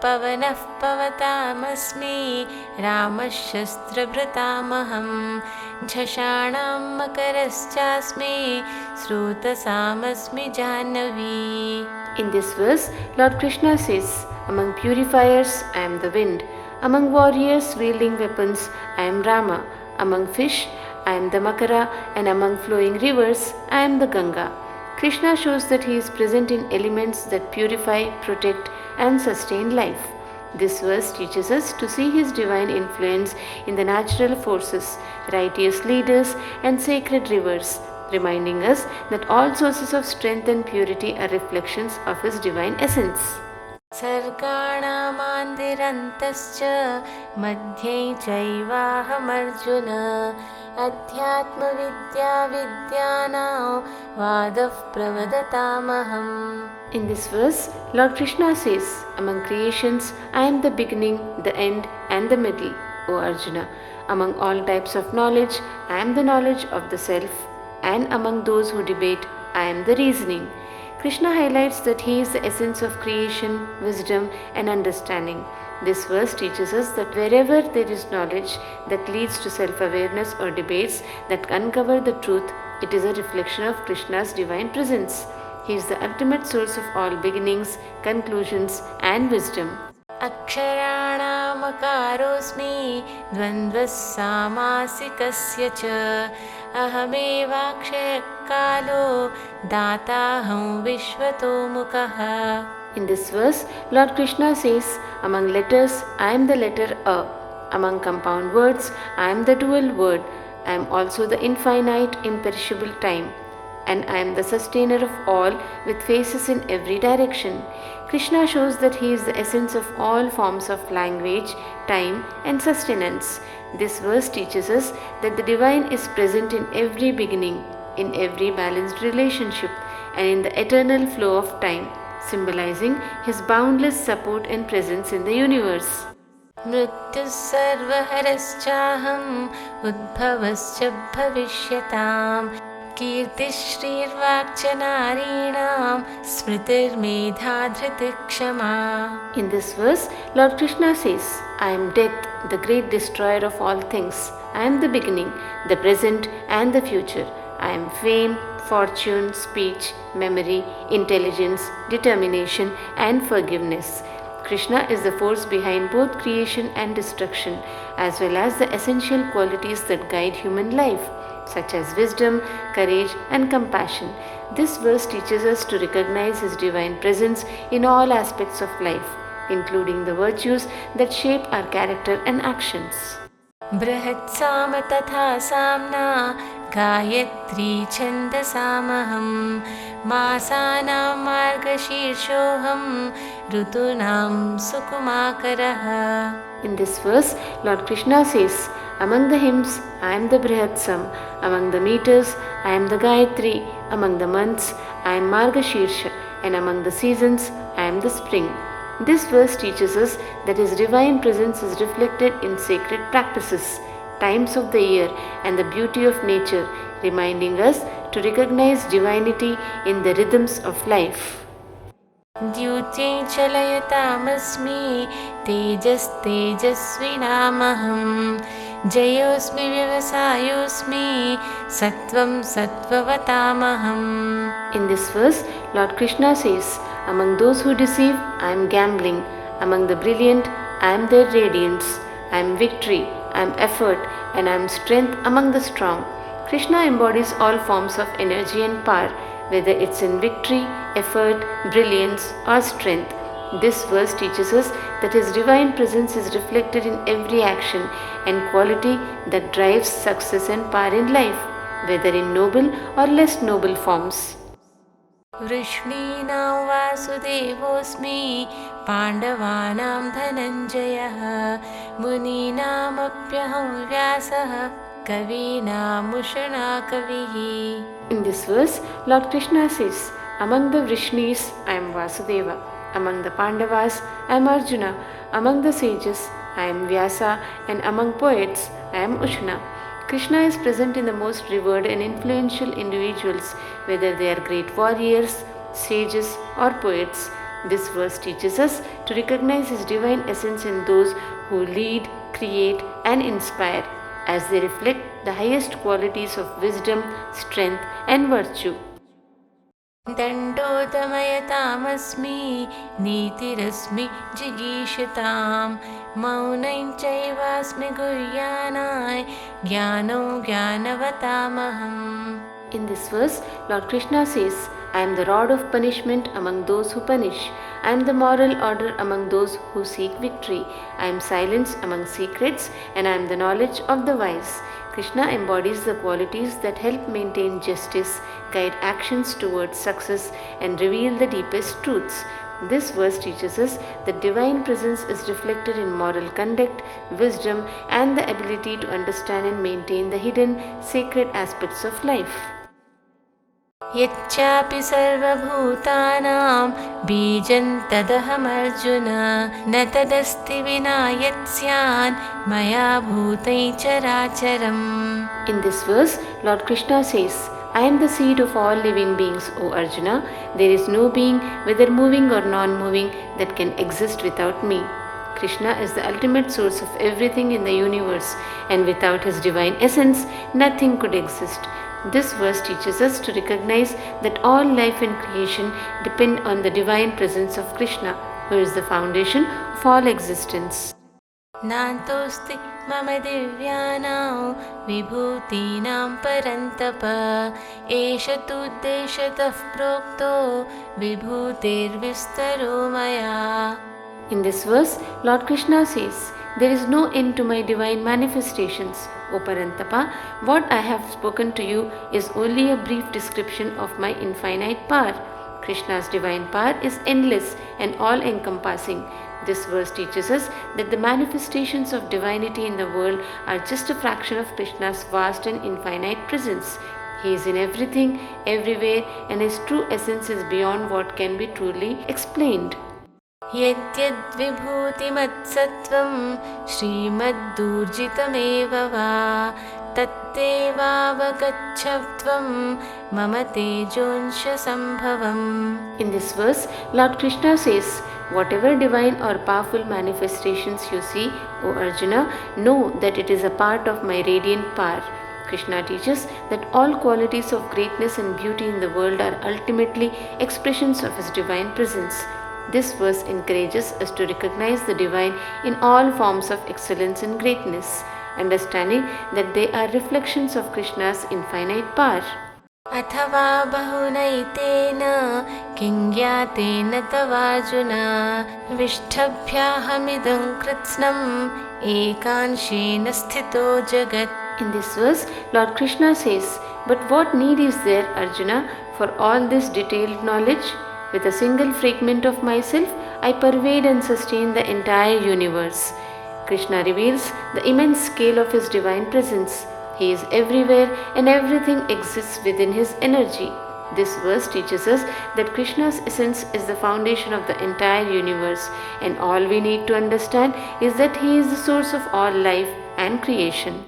पवनः पवतामस्मि रामः शस्त्रभृतामहं झषाणां मकरश्चास्मि स्रोतसामस्मि Jahnavi. In this verse, Lord Krishna says, among purifiers, I am the wind. Among warriors wielding weapons, I am Rama. Among fish, I am the Makara. And among flowing rivers, I am the Ganga. Krishna shows that he is present in elements that purify, protect, and sustain life. This verse teaches us to see his divine influence in the natural forces, righteous leaders, and sacred rivers, reminding us that all sources of strength and purity are reflections of his divine essence. सर्गाणामान्तिरन्तश्च मध्ये चैवाहमर्जुन अध्यात्मविद्या विद्यानां वादः प्रवदतामहम्. In this verse, Lord Krishna says, among creations, I am the beginning, the end, and the middle, O Arjuna. Among all types of knowledge, I am the knowledge of the self, and among those who debate, I am the reasoning. Krishna highlights that he is the essence of creation, wisdom, and understanding. This verse teaches us that wherever there is knowledge that leads to self-awareness or debates that uncover the truth, it is a reflection of Krishna's divine presence. He is the ultimate source of all beginnings, conclusions, and wisdom. अक्षराणामकारोऽस्मि द्वन्द्वः सामासिकस्य च अहमेवाक्षयः कालो दाताहं विश्वतोमुखः. In this verse, Lord Krishna says, among letters, I am the letter A. Among compound words, I am the dual word. I am also the infinite, imperishable time. And I am the sustainer of all with faces in every direction. Krishna shows that he is the essence of all forms of language, time, and sustenance. This verse teaches us that the divine is present in every beginning, in every balanced relationship, and in the eternal flow of time, symbolizing his boundless support and presence in the universe. मृत्युः सर्वहरश्चाहम् उद्भवश्च भविष्यताम् कीर्तिश्रीर्वाक्च नारीणां स्मृतिर्मेधा धृतिः क्षमा. In this verse, Lord Krishna says, I am death, the great destroyer of all things. I am the beginning, the present, and the future. I am fame, fortune, speech, memory, intelligence, determination, and forgiveness. Krishna is the force behind both creation and destruction, as well as the essential qualities that guide human life, such as wisdom, courage, and compassion. This verse teaches us to recognize His divine presence in all aspects of life, including the virtues that shape our character and actions. बृहत्साम तथा साम्ना गायत्री छन्दसामहं मासानां मार्गशीर्षोऽहं ऋतूनां सुकुमाकरः. In this verse, Lord Krishna says, among the hymns, I am the Brihatsam. Among the meters, I am the Gayatri. Among the months, I am Margashirsha. And among the seasons, I am the spring. This verse teaches us that His divine presence is reflected in sacred practices, times of the year, and the beauty of nature, reminding us to recognize divinity in the rhythms of life. द्युते चलयतामस्मि तेजस्तेजस्विनामहं जयोऽस्मि व्यवसायोऽस्मि सत्त्वं सत्त्ववतामहम्. In this verse, Lord Krishna says, among those who deceive, I am gambling. Among the brilliant, I am their radiance. I am victory, I am effort, and I am strength among the strong. Krishna embodies all forms of energy and power, whether it's in victory, effort, brilliance, or strength. This verse teaches us that His divine presence is reflected in every action and quality that drives success and power in life, whether in noble or less noble forms. वृष्णीनां वासुदेवोऽस्मि पाण्डवानां धनञ्जयः मुनीनामप्यहं व्यासः कवीनामुषणा कविः. In this verse, Lord Krishna says, among the Vrishnis, I am Vasudeva. Among the Pandavas, I am Arjuna. Among the sages, I am Vyasa. And among poets, I am Ushna. Krishna is present in the most revered and influential individuals, whether they are great warriors, sages, or poets, This verse teaches us to recognize His divine essence in those who lead, create, and inspire, as they reflect the highest qualities of wisdom, strength, and virtue. दण्डोदमयतामस्मि नीतिरस्मि जिगीषतां मौनं चैवास्मि गुह्यानाय ज्ञानो ज्ञानवतामहम्. In this verse, Lord Krishna says, I am the rod of punishment among those who punish. I am the moral order among those who seek victory. I am silence among secrets, and I am the knowledge of the wise. Krishna embodies the qualities that help maintain justice, guide actions towards success, and reveal the deepest truths. This verse teaches us that divine presence is reflected in moral conduct, wisdom, and the ability to understand and maintain the hidden, sacred aspects of life. यच्चापि सर्वभूतानां बीजं तदहमर्जुन न तदस्ति विना यत् स्यान् मया भूतैः चराचरम्. In this verse, Lord Krishna says, I am the seed of all living beings, O Arjuna. There is no being, whether moving or non-moving, that can exist without me. Krishna is the ultimate source of everything in the universe, and without His divine essence, nothing could exist. This verse teaches us to recognize that all life and creation depend on the divine presence of Krishna, who is the foundation of all existence. नान्तोऽस्ति मम दिव्यानां विभूतीनां परन्तप एष तुद्देशतः प्रोक्तो विभूतेर्विस्तरो मया. In this verse, Lord Krishna says, there is no end to my divine manifestations. O Parantapa, what I have spoken to you is only a brief description of my infinite power. Krishna's divine power is endless and all-encompassing. This verse teaches us that the manifestations of divinity in the world are just a fraction of Krishna's vast and infinite presence. He is in everything, everywhere, and His true essence is beyond what can be truly explained. यद्यद्विभूतिमत्सत्त्वं श्रीमद्दूर्जितमेव वा तत्तेवावगच्छत्वं मम तेजोंशसम्भवम्. In this verse, Lord Krishna says, whatever divine or powerful manifestations you see, O Arjuna, know that it is a part of my radiant power. Krishna teaches that all qualities of greatness and beauty in the world are ultimately expressions of His divine presence. This verse encourages us to recognize the divine in all forms of excellence and greatness, understanding that they are reflections of Krishna's infinite power. अथवा बहुनैतेन किं ज्ञातेन तवार्जुन विष्ठभ्याहमिदं कृत्स्नम् एकांशेन स्थितो जगत्. In this verse, Lord Krishna says, but what need is there, Arjuna, for all this detailed knowledge? With a single fragment of myself, I pervade and sustain the entire universe. Krishna reveals the immense scale of His divine presence. He is everywhere and everything exists within His energy. This verse teaches us that Krishna's essence is the foundation of the entire universe, and all we need to understand is that He is the source of all life and creation.